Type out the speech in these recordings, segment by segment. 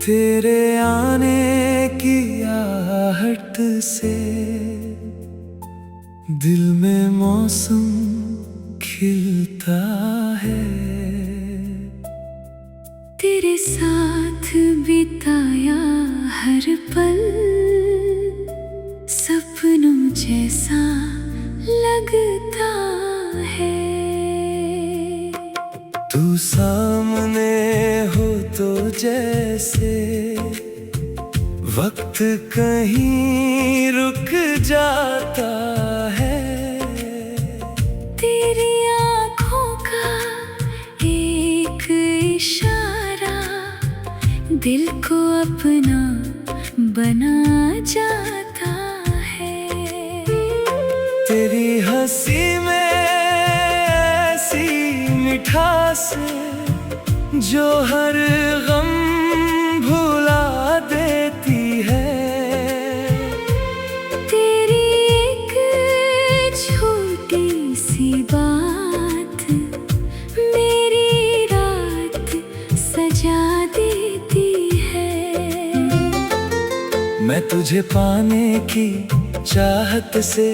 तेरे आने की आहट से दिल में मौसम खिलता है। तेरे साथ बिताया हर पल सपनों जैसा लगता है। तू सामने हो तो जैसे वक्त कहीं रुक जाता है। तेरी आँखों का एक इशारा दिल को अपना बना जाता है। तेरी हंसी में ऐसी मिठास जो हर गम भुला देती है। तेरी एक छोटी सी बात मेरी रात सजा देती है। मैं तुझे पाने की चाहत से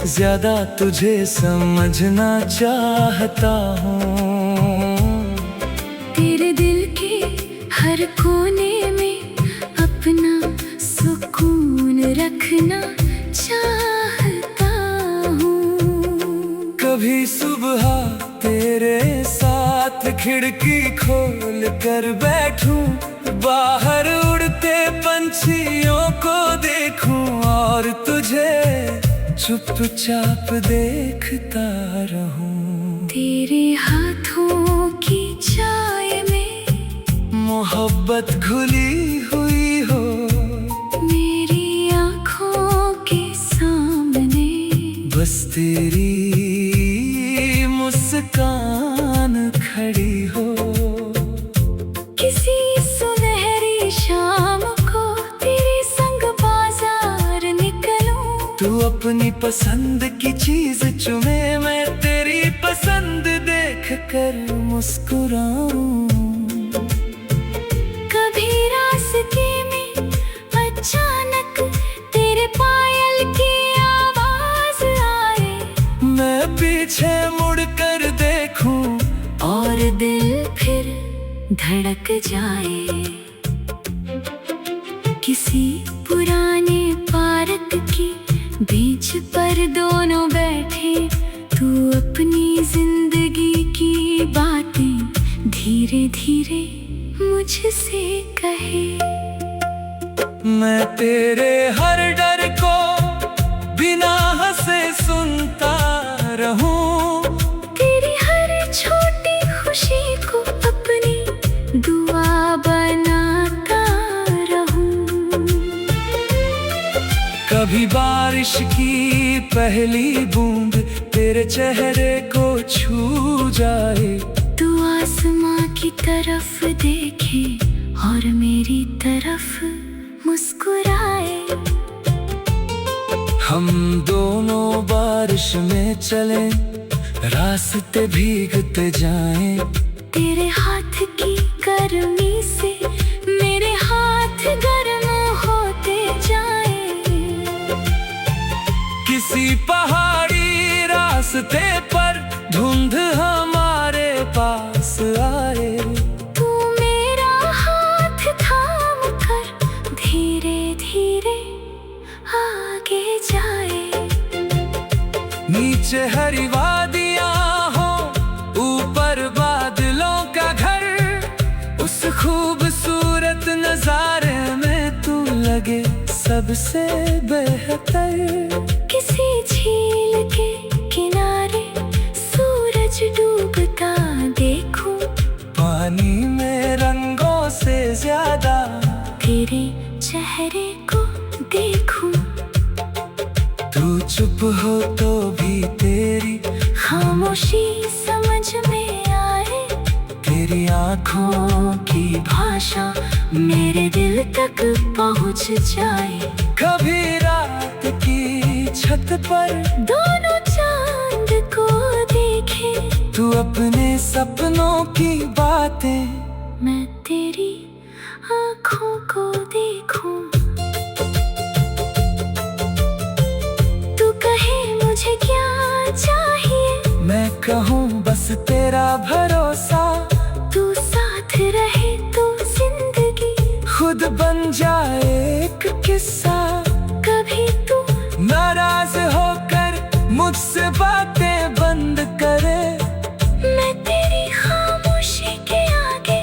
ज्यादा तुझे समझना चाहता हूँ। तेरे दिल के हर कोने में अपना सुकून रखना चाहता हूँ। कभी सुबह तेरे साथ खिड़की खोल कर बैठूं, बाहर उड़ते पंछियों को देखूं और तुझे चुपचाप देखता रहूं। तेरे हाथों की चाय में मोहब्बत घुली हुई हो, मेरी आँखों के सामने बस तेरी मुस्कान खड़ी हो। किसी सुनहरी शाम को तेरे संग बाजार निकलूं। तू अपनी पसंद की चीज चुने, मैं तेरी पसंद देख कर मुस्कुराऊं। कभी रास्ते में अचानक तेरे पायल की आवाज आए, मैं पीछे मुड़ कर देखूं और दिल फिर धड़क जाए। किसी पुराने पार्क की बीच पर दोनों बैठे, तू अपनी जिंदगी की बातें धीरे धीरे मुझसे कहे। मैं तेरे हर डर को बिना हंसे सुनता रहूं। तेरी हर छोटी खुशी को अपनी दुआ बनाता रहूं। कभी बारिश की पहली बूंद तेरे चेहरे को छू जाए, तू आसमां की तरफ देखे और मेरी तरफ मुस्कुराए। हम दोनों बारिश में चले, रास्ते भीगते जाएं। तेरे हाथ की गर्मी से मेरे हाथ गर्म होते जाएं। किसी पहाड़ी रास्ते पर धुंध हमारे पास आए, तू मेरा हाथ थाम कर धीरे धीरे आगे जाए। नीचे हरी वादियां हो, ऊपर बादलों का घर, उस खूबसूरत नजारे में तू लगे सबसे बेहतर। किसी झील के किनारे सूरज डूबता देखूं, पानी में रंगों से ज्यादा तेरे चेहरे को देखूं। तू चुप हो तो भी तेरी खामोशी समझ में आए। तेरी आँखों की भाषा मेरे दिल तक पहुँच जाए। कभी रात की छत पर दोनों चांद को देखे, तू अपने सपनों की बातें मैं तेरी आँखों आँखों को देखूं, तू कहे मुझे क्या चाहिए, मैं कहूँ बस तेरा भरोसा। तू साथ रहे तो जिंदगी खुद बन जाए एक किस्सा। कभी तू नाराज होकर मुझसे बातें बंद करे, मैं तेरी खामोशी के आगे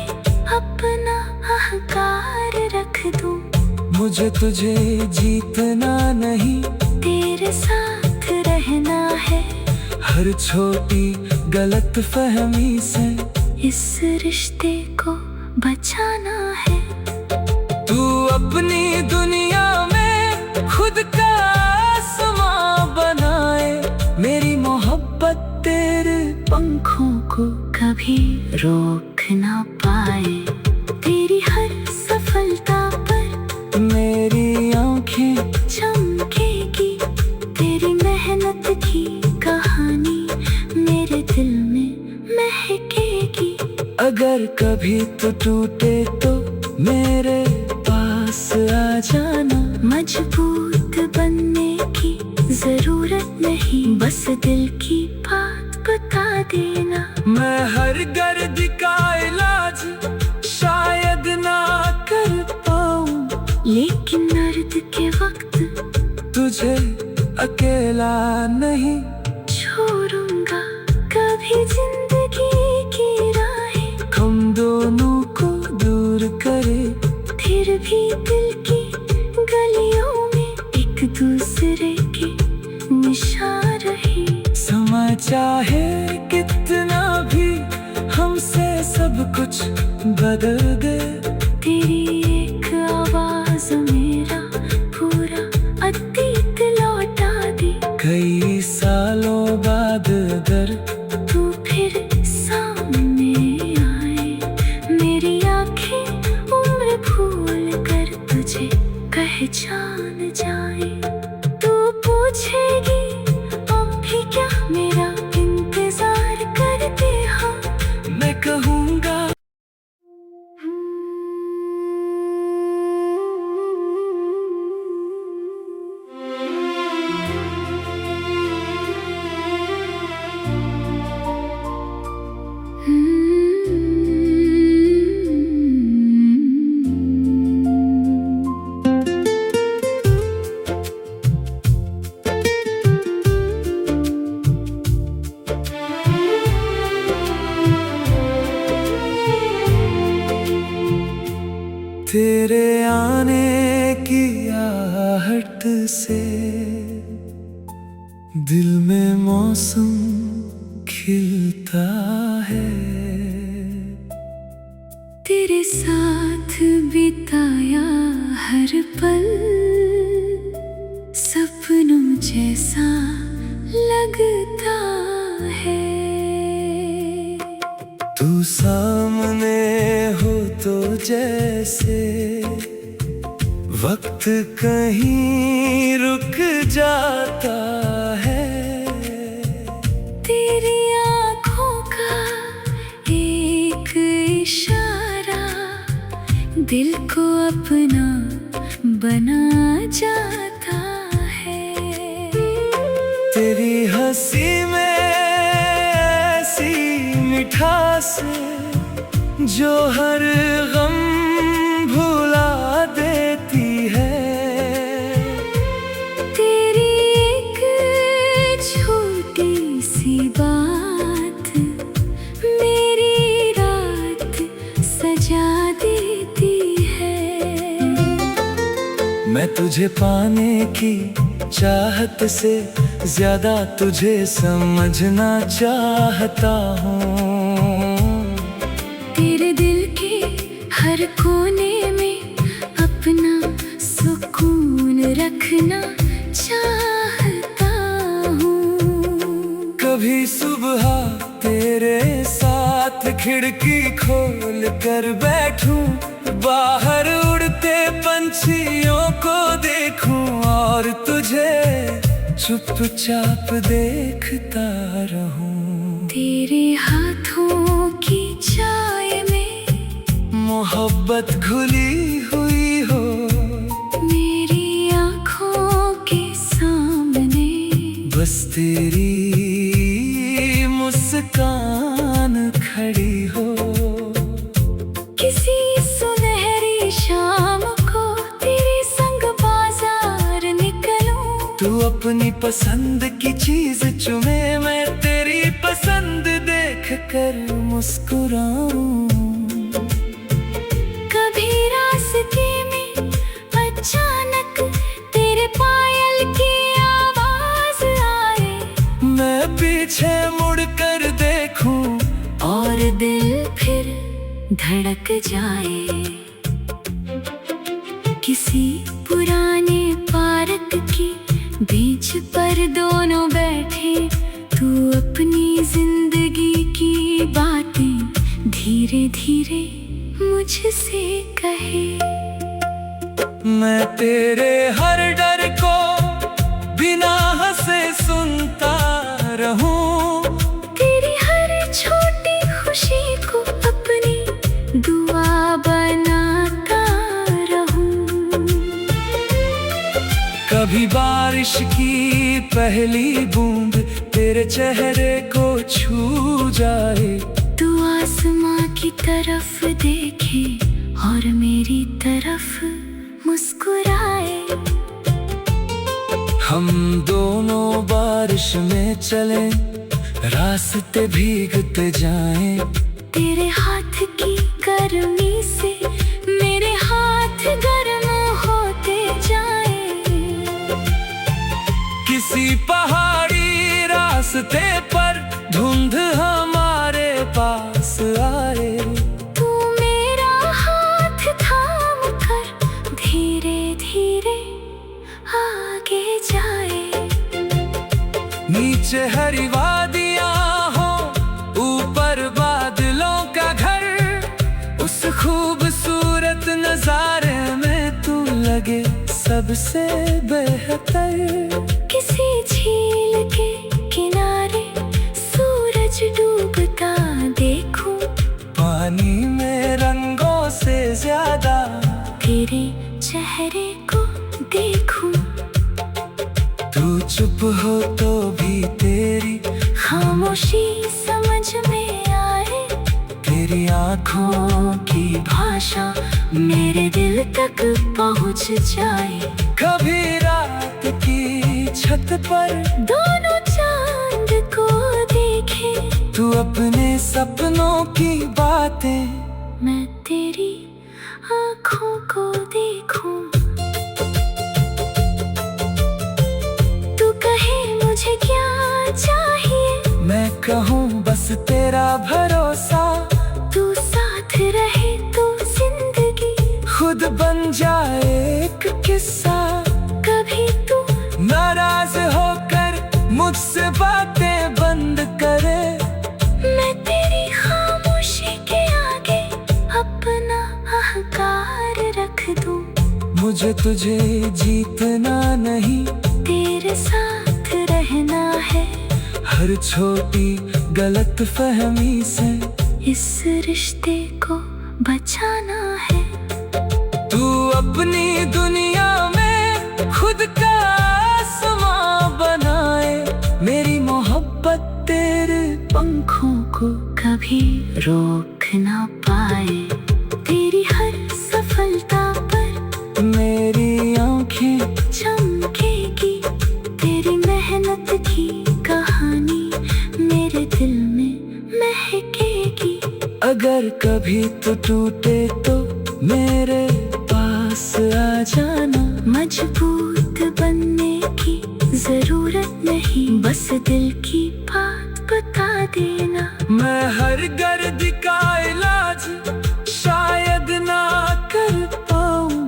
अपना अहंकार रख दूं। मुझे तुझे जीतना नहीं, तेरे साथ रहना है, हर छोटी गलत फहमी से इस रिश्ते को बचाना है। तू अपनी दुनिया में खुद का आसमां बनाए, मेरी मोहब्बत तेरे पंखों को कभी रोक ना पाए। तेरी हर सफलता पर मेरी आंखें चमकेगी, तेरी मेहनत की कहानी मेरे दिल में महकेगी। अगर कभी तो टूटे तो मेरे पास आ जाना। मजबूत बनने की जरूरत नहीं, बस दिल की बात बता देना। मैं हर दर्द का इलाज शायद ना कर पाऊं, लेकिन दर्द के वक्त तुझे अकेला नहीं छोड़ूंगा कभी। जिंदगी की राहें हम दोनों को दूर करे, फिर भी दिल की गलियों में एक दूसरे के निशान रहे। समय चाहे कितना भी हमसे सब कुछ बदल दे, तेरी एक आवाज मेरा पूरा अतीत लौटा दे। कई सालों बाद दर तू फिर सामने आए, मेरी आंखें उम्र भूल कर तुझे पहचान जाए। तू पूछेगी अब भी क्या मेरा इंतजार करते हो, मैं कहूँगा तेरे आने की आहट से दिल में मौसम खिलता है। तेरे साथ बिताया हर पल सपनों जैसा लगता है। तू सामने हो तो जैसे वक्त कहीं रुक जाता है। तेरी आँखों का एक इशारा दिल को अपना बना जाता है। तेरी हंसी में ऐसी मिठास जो हर गम भुला देती है। तेरी एक छोटी सी बात मेरी रात सजा देती है। मैं तुझे पाने की चाहत से ज्यादा तुझे समझना चाहता हूँ। तेरे दिल के हर कोने में अपना सुकून रखना चाहता हूँ। कभी सुबह तेरे साथ खिड़की खोल कर बैठूं, बाहर उड़ते पंछियों को देखूं और तुझे चुपचाप देखता रहूं। तेरे हाथों की चाय में मोहब्बत घुली हुई तेरी मुस्कान खड़ी हो। किसी सुनहरी शाम को तेरे संग बाजार निकलूं। तू अपनी पसंद की चीज चुने, मैं तेरी पसंद देख कर मुस्कुराऊं। कभी रास्ते में अचानक तेरे पायल की आवाज आए, मैं पीछे मुड़कर देखूं और दिल फिर धड़क जाए। किसी पुराने पार्क की बेंच पर दोनों बैठे, तू अपनी जिंदगी की बातें धीरे धीरे मुझसे कहे। मैं तेरे हर डर को बिना हंसे सुनता रहूं। तेरी हर छोटी खुशी को अपनी दुआ बनाता रहूं। कभी बारिश की पहली बूंद तेरे चेहरे को छू जाए, तू आसमां की तरफ देखे और मेरी तरफ मुस्कुराए। हम दोनों बारिश में चले, रास्ते भीगते जाएं। तेरे हाथ की गर्मी से मेरे हाथ गर्म होते जाए। किसी पहाड़ी रास्ते पर धुंध हमारे पास आए, तू मेरा हाथ थाम कर धीरे धीरे आगे जाए। नीचे हरी वादियां हो, ऊपर बादलों का घर। उस खूबसूरत नजारे में तू लगे सबसे बेहतर। किसी झील के किनारे सूरज डूबता देखूं, पानी में रंगों से ज्यादा तेरे चेहरे को देखूं। तू चुप हो तो भी तेरी खामोशी समझ में आए। तेरी आँखों की भाषा मेरे दिल तक पहुंच जाए। कभी रात की छत पर दोनों चांद को देखे, तू अपने सपनों की बातें मैं तेरी आँखों को देखूं। तू कहे मुझे क्या चाहिए, मैं कहूँ बस तेरा भरोसा। तू साथ रहे तो जिंदगी खुद बन जाए एक किस्सा। कभी तू नाराज होकर मुझसे बातें बंद करे, मैं तेरी खामोशी के आगे अपना अहंकार रख दूं। मुझे तुझे जीतना नहीं, तेरे साथ रहना है। हर छोटी गलत फहमी से इस रिश्ते को बचाना है। तू अपनी दुनिया में खुद का आसमां बनाए। मेरी मोहब्बत तेरे पंखों को कभी रोक ना पाए। तेरी हर सफलता पर मेरी आँखें चमकेगी। तेरी मेहनत की कहानी मेरे दिल में महकेगी। अगर कभी तू टूटे तो मेरे पास आ जाना। मजबूत बनने की जरूरत नहीं, बस दिल की बात बता देना। मैं हर दर्द का इलाज शायद ना कर पाऊं,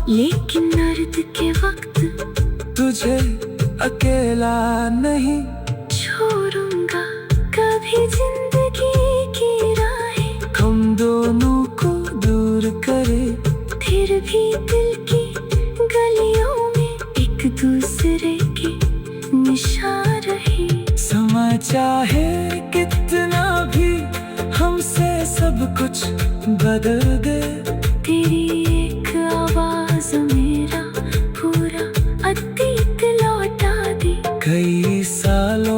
लेकिन दर्द के वक्त तुझे अकेला नहीं छोड़ूंगा कभी। जिंदगी की राहें हम दोनों को दूर करे, फिर भी दिल की गलियों में एक दूसरे के निशान रहे। समा चाहे कितना भी हमसे सब कुछ बदल दे, तेरी एक आवाज मेरा पूरा अतीत लौटा दे। कई सालों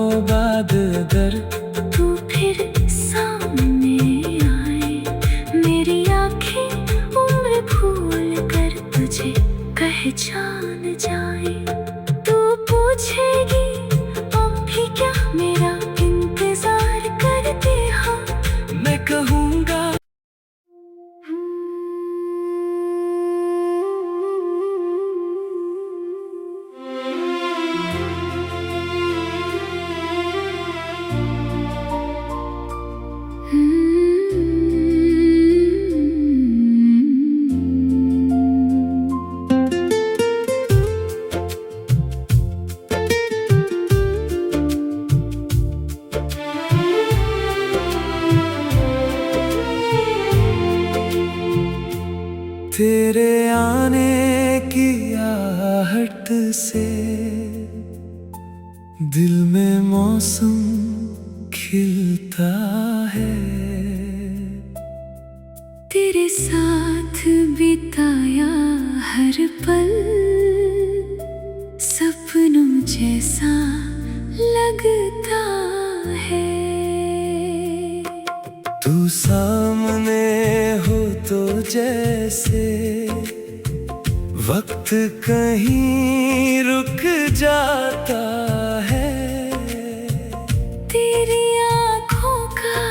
पहचान जाए। तू पूछेगी अब भी क्या मेरा इंतजार करते हो। मैं कहूँगा तेरे आने की आहट से दिल में मौसम खिलता है। तेरे साथ बिताया हर पल सपनों जैसा लगता है। तू सामने हो तो जैसे वक्त कहीं रुक जाता है। तेरी आँखों का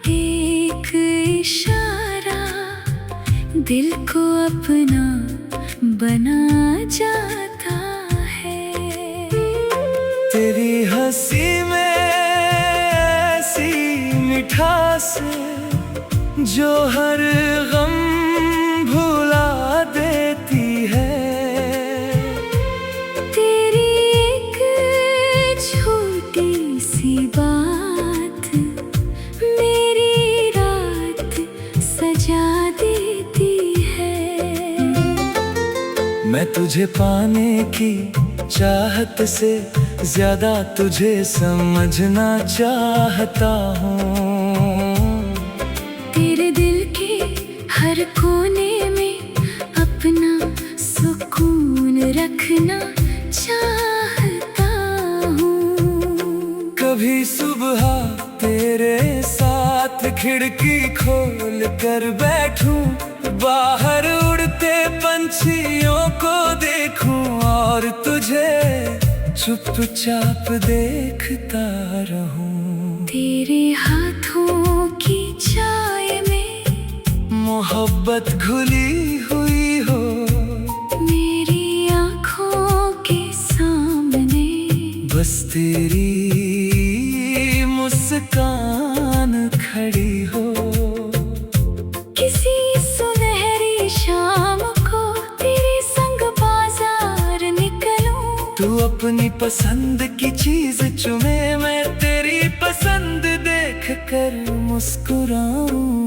एक इशारा दिल को अपना बना जाता है। तेरी हंसी में ऐसी मिठास जो हर गम भुला देती है। तेरी एक छोटी सी बात मेरी रात सजा देती है। मैं तुझे पाने की चाहत से ज्यादा तुझे समझना चाहता हूँ। तेरे दिल के हर कोने में अपना सुकून रखना चाहता हूँ। कभी सुबह तेरे साथ खिड़की खोल कर बैठूं, बाहर उड़ते पंछियों को देखूं और तुझे चुपचाप देखता रहूं। तेरे हाथों की चाय में मोहब्बत घुली हुई हो, मेरी आँखों के सामने बस तेरी मुस्कान खड़ी हो। किसी सुनहरी शाम को तेरे संग बाजार निकलूं। तू अपनी पसंद की चीज चुने, मैं तेरी पसंद देख कर मुस्कुराऊं।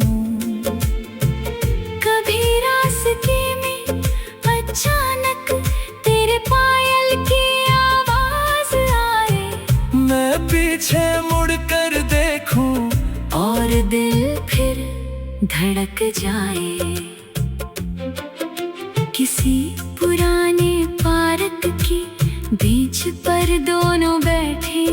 कभी रास्ते में अचानक तेरे पायल की आवाज आए, मैं पीछे मुड़ कर देखूं और दिल फिर धड़क जाए। किसी पुराने पार्क की बेंच पर दोनों बैठे,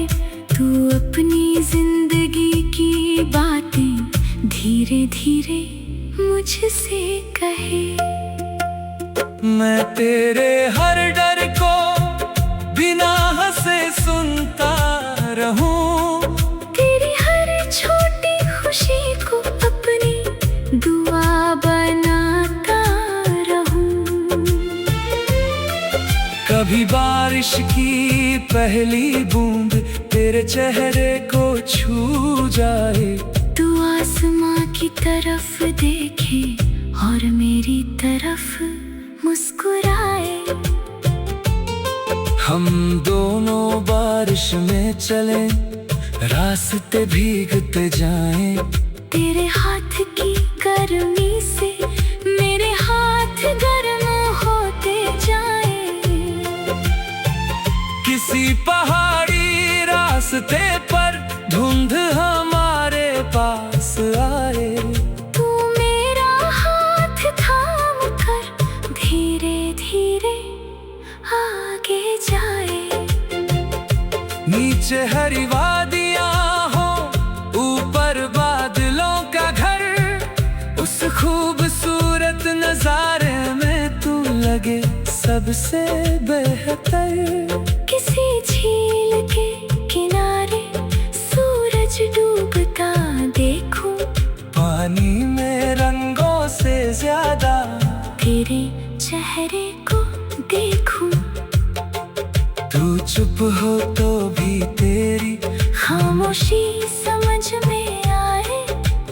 तू अपनी जिंदगी की बातें धीरे धीरे मुझसे कहे। मैं तेरे हर डर को बिना हंसे सुनता रहूं। तेरी हर छोटी खुशी को अपनी दुआ बनाता रहूं। कभी बारिश की पहली बूंद तेरे चेहरे को छू जाए, तू आसमां की तरफ देखे और मेरी तरफ मुस्कुराए। हम दोनों बारिश में चलें, रास्ते भीगते जाएं। तेरे हाथ की गर्मी से मेरे हाथ गर्म होते जाएं। किसी पहाड़ी रास्ते पर धुंध हमारे पास आए, तू मेरा हाथ थाम कर धीरे धीरे आगे जाए। नीचे हरी वादियां हो, ऊपर बादलों का घर, उस खूबसूरत नजारे में तू लगे सब सबसे बेहतर। किसी झील के किनारे सूरज डूबता देखूं, पानी में रंगों से ज्यादा तेरे चेहरे को देखूं। तू चुप हो तो भी तेरी खामोशी समझ में आए,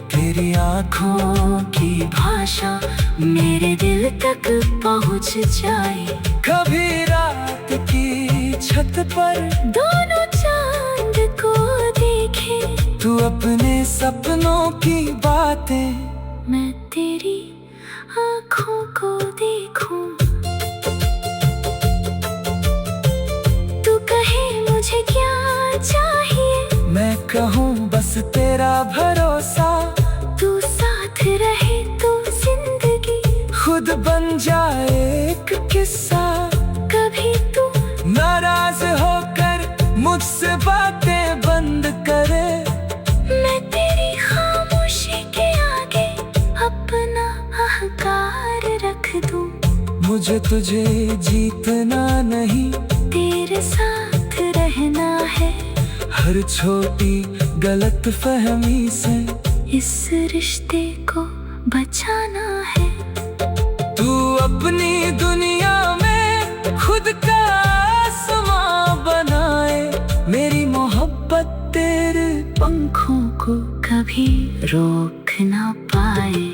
तेरी आँखों की भाषा मेरे दिल तक पहुँच जाए। कभी रात की छत पर दोनों चांद को देखे, तू अपने सपनों की बातें मैं तेरी आँखों को देखूं। तू कहे मुझे क्या चाहिए, मैं कहूँ बस तेरा भरोसा। तू साथ रहे तो जिंदगी खुद बन जाए एक किस्सा। कभी तू नाराज होकर मुझसे बातें बंद करे, मैं तेरी खामोशी के आगे अपना अहंकार रख दूं। मुझे तुझे जीतना नहीं, तेरे साथ रहना है। हर छोटी गलत फहमी से इस रिश्ते को बचाना है। तू अपनी दुनिया में खुद का आसमां बनाए, मेरी मोहब्बत तेरे पंखों को कभी रोक ना पाए।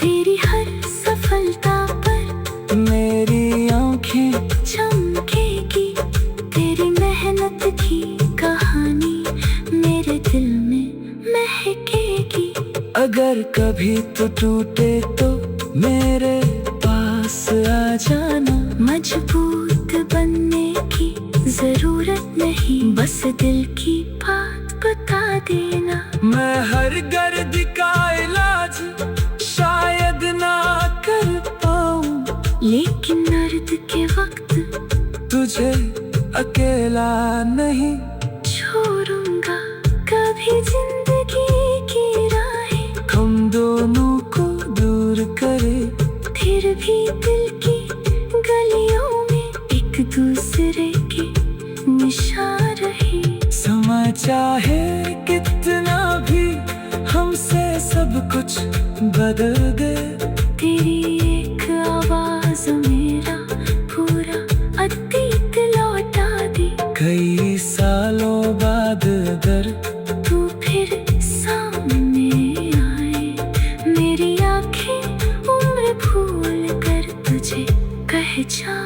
तेरी हर सफलता पर मेरी आँखें चमकेगी, तेरी मेहनत की कहानी मेरे दिल में महकेगी। अगर कभी तो टूटे तो मेरे पास आ जाना। मजबूत बनने की जरूरत नहीं, बस दिल की बात बता देना। मैं हर दर्द का इलाज शायद ना कर पाऊं, लेकिन दर्द के वक्त तुझे अकेला नहीं छोड़ूंगा कभी। जिंदगी की राहें हम दोनों को दूर करे, फिर भी दिल की गलियों में एक दूसरे के निशान रहे। समा चाहे कितना भी हमसे सब कुछ बदल दे, तेरी एक आवाज मेरा पूरा अतीत लौटा दे। कई सालों बाद अगर तू फिर सामने आए, मेरी आंखें उम्र भूल कर तुझे पहचान